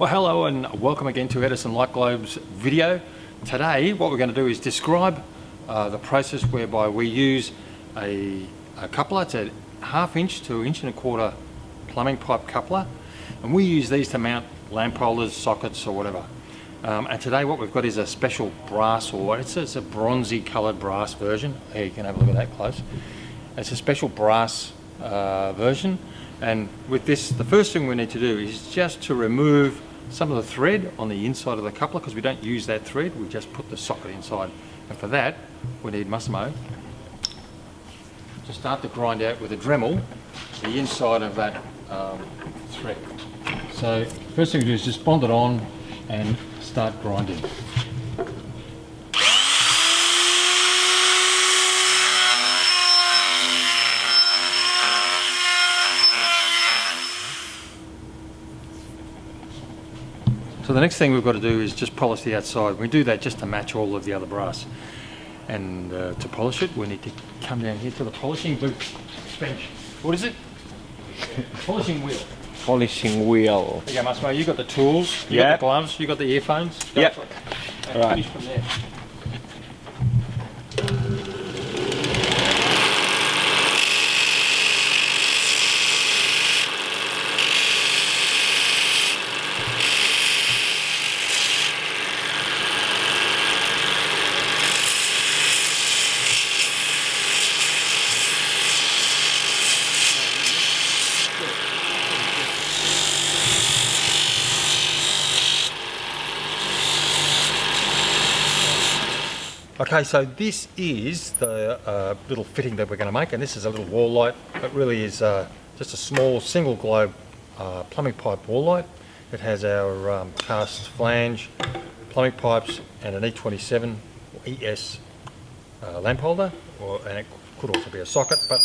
Well, hello and welcome again to Edison Light Globe's video. Today what we're going to do is describe the process whereby we use a coupler. It's a 1/2 inch to 1.25 inch plumbing pipe coupler, and we use these to mount lamp holders, sockets or whatever. And today what we've got is a special brass, or it's a bronzy coloured brass version. Here, you can have a look at that close. It's a special brass version, and with this the first thing we need to do is just to remove some of the thread on the inside of the coupler, because we don't use that thread, we just put the socket inside, and for that we need Massimo to start to grind out with a Dremel the inside of that thread. So first thing we do is just bond it on and start grinding. So the next thing we've got to do is just polish the outside. We do that just to match all of the other brass. And to polish it, we need to come down here to the polishing bench. What is it? Polishing wheel. Polishing wheel. There you go, Massimo. You got the tools, you got the gloves, you got the earphones. Yep. And finish from there. Okay, so this is the little fitting that we're going to make, and this is a little wall light. It really is just a small single globe plumbing pipe wall light. It has our cast flange, plumbing pipes, and an E27 or ES lamp holder, and it could also be a socket, but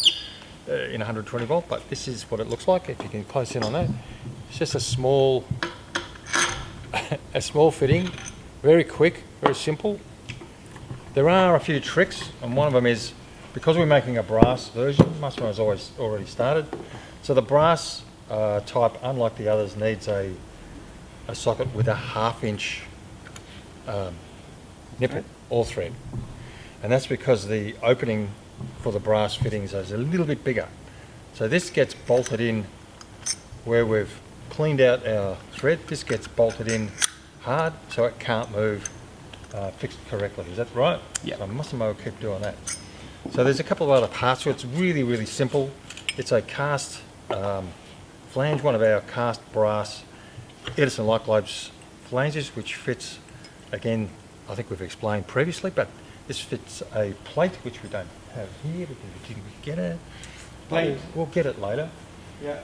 in 120 volt. But this is what it looks like. If you can close in on that, it's just a small, a small fitting, very quick, very simple. There are a few tricks, and one of them is, because we're making a brass version, Massimo has already started, so the brass type, unlike the others, needs a socket with a 1/2 inch nipple or thread, and that's because the opening for the brass fittings is a little bit bigger. So this gets bolted in where we've cleaned out our thread. This gets bolted in hard so it can't move. Fixed correctly, is that right? Yeah. So Massimo will keep doing that. So there's a couple of other parts to it. It's really simple. It's a cast flange, one of our cast brass Edison Light Globes flanges, which fits, again, I think we've explained previously, but this fits a plate, which we don't have here because we didn't get it. Plate? We'll get it later. Yeah.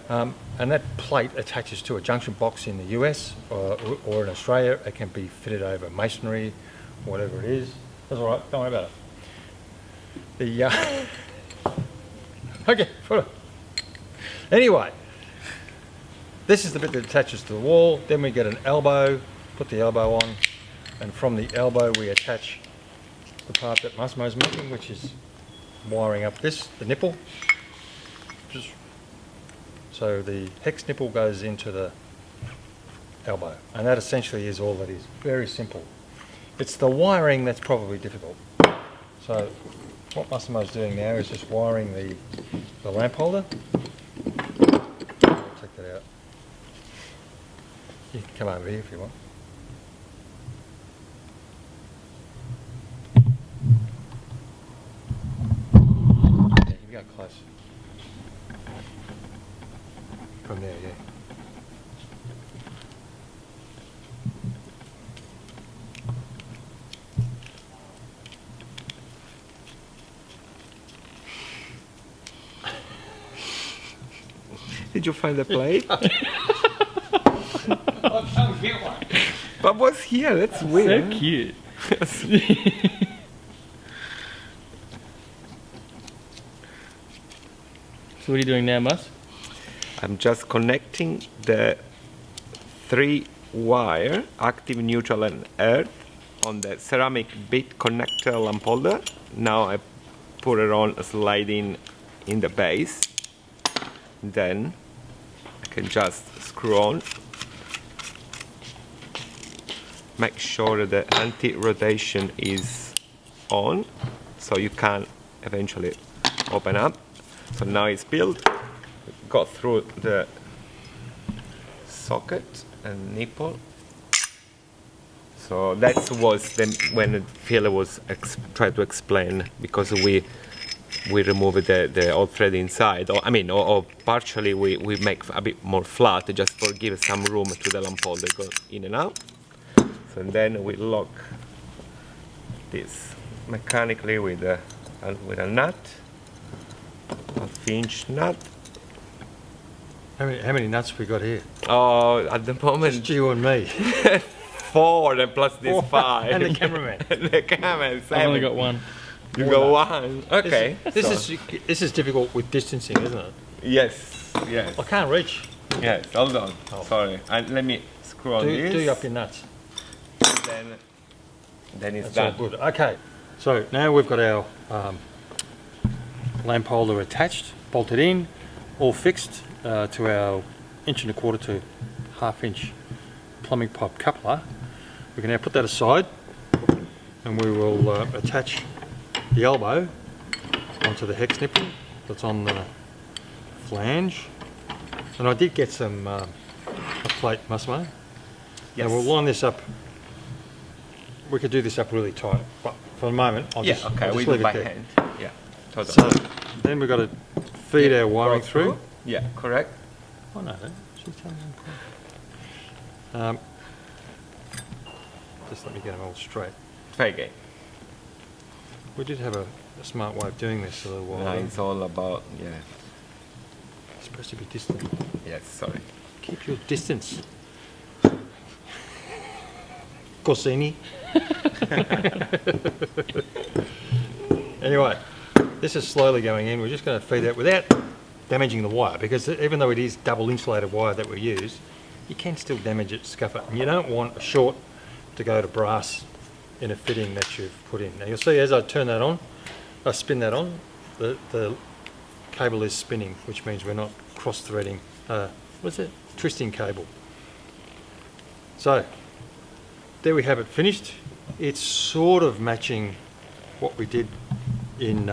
And that plate attaches to a junction box in the US or in Australia. It can be fitted over masonry, whatever it is. That's all right, don't worry about it. Okay, anyway, this is the bit that attaches to the wall. Then we get an elbow, put the elbow on, and from the elbow we attach the part that Massimo's making, which is wiring up the nipple. So the hex nipple goes into the elbow, and that essentially is all that is. Very simple. It's the wiring that's probably difficult. So what Massimo's doing now is just wiring the lamp holder. I'll take that out. You can come over here if you want. Yeah, you can go close. From there, yeah. Did you find the plate? I can't get one. But what's here? That's weird. So cute. So what are you doing now, Mas? I'm just connecting the 3-wire active, neutral and earth on the ceramic bit connector lamp holder. Now I put it on sliding in the base. Then I can just screw on make sure the anti-rotation is on, so you can eventually open up. So now it's built, got through the socket and nipple. So that was when the filler was tried to explain, because we remove the old thread inside, or partially we make a bit more flat just for give some room to the lamp holder go in and out. So then we lock this mechanically with a nut, a flange nut. How many nuts we got here? Oh, at the Just moment you and me. 4, and plus this 5. And the cameraman. The cameraman. I've only got one. You got one. Okay. This is difficult with distancing, isn't it? Yes. Yes. I can't reach. Yes. Hold on. Sorry. And let me screw on this. Do up your nuts. Then it's That's done. all good. Okay. So now we've got our lamp holder attached, bolted in, all fixed to our 1¼ to 1/2 inch plumbing pipe coupler. We can now put that aside, and we will attach the elbow onto the hex nipple that's on the flange. And I did get some a plate, Massimo. Yes. And we'll line this up. We could do this up really tight, but for the moment, I'll just we leave do it by there. hand. Yeah. Totally. So then we've got to feed our wiring through. Yeah, correct. Oh no, she's telling me. Just let me get them all straight. Try again. We did have a smart way of doing this a little while No, ago. it's all about It's supposed to be distant. Yes, sorry. Keep your distance. Corsini. Anyway, this is slowly going in. We're just going to feed that without damaging the wire, because even though it is double insulated wire that we use, you can still damage it, scuff it, and you don't want a short to go to brass in a fitting that you've put in. Now you'll see as I turn that on, I spin that on, the cable is spinning, which means we're not cross-threading, twisting cable. So there we have it finished. It's sort of matching what we did in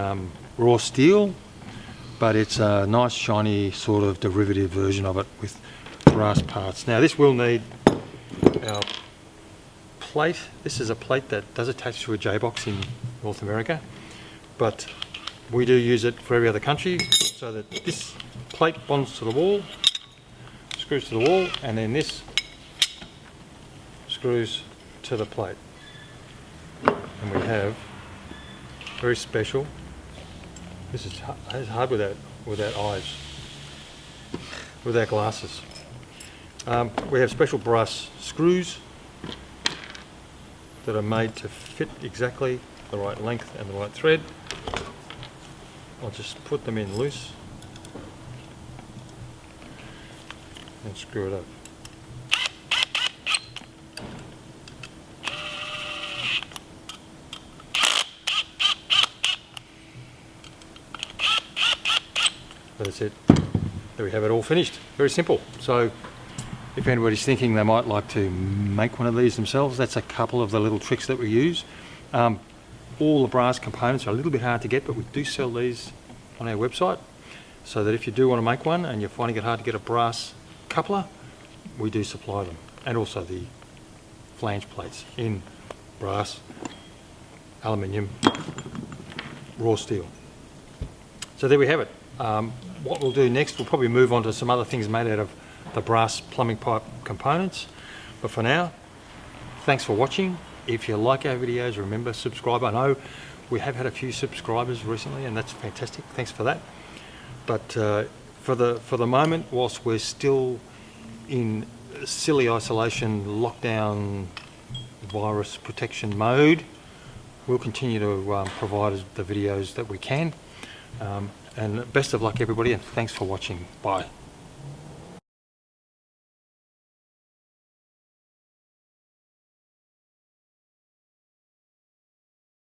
raw steel, but it's a nice shiny sort of derivative version of it with brass parts. Now this will need our plate. This is a plate that does attach to a J-box in North America, but we do use it for every other country, so that this plate bonds to the wall, screws to the wall, and then this screws to the plate. And we have very special, this is hard without eyes, without glasses. We have special brass screws that are made to fit exactly the right length and the right thread. I'll just put them in loose and screw it up. That's it. There we have it all finished. Very simple. So if anybody's thinking they might like to make one of these themselves, that's a couple of the little tricks that we use. All the brass components are a little bit hard to get, but we do sell these on our website, so that if you do want to make one and you're finding it hard to get a brass coupler, we do supply them. And also the flange plates in brass, aluminium, raw steel. So there we have it. What we'll do next, we'll probably move on to some other things made out of the brass plumbing pipe components. But for now, thanks for watching. If you like our videos, remember, subscribe. I know we have had a few subscribers recently, and that's fantastic. Thanks for that. But for the moment, whilst we're still in silly isolation, lockdown, virus protection mode, we'll continue to provide the videos that we can. And best of luck, everybody, and thanks for watching. Bye.